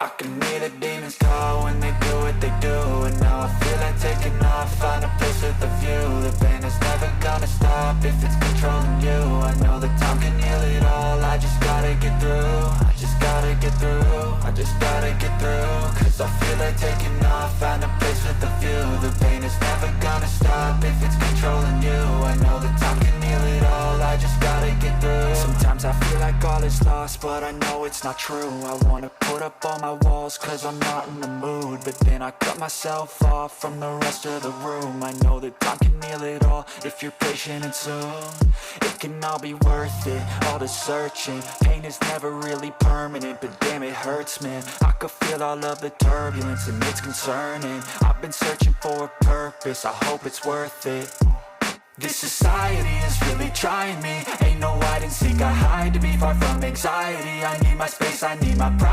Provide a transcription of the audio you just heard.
I can hear the demons call when they do what they do. And now I feel like taking off, find a place with a view. The pain is never gonna stop if it's controlling you. I know that time can heal it all, I just gotta get through. I just gotta get through, I just gotta get through. Cause I feel like taking off, find a place with a view. The pain is never gonna stop if it's controlling you. I know that time can heal it all, I just gotta get through. Sometimes I feel like all is lost, but I know it's not true. I wanna put up all my walls cause I'm not in the mood, but then I cut myself off from the rest of the room. I know that time can heal it all if you're patient and soon. It can all be worth it, all the searching. Pain is never really permanent, but damn it hurts, man. I could feel all of the turbulence and it's concerning. I've been searching for a purpose, I hope it's worth it. This society is really trying me. Ain't no hide and seek, I hide to be far from anxiety. I need my space, I need my privacy.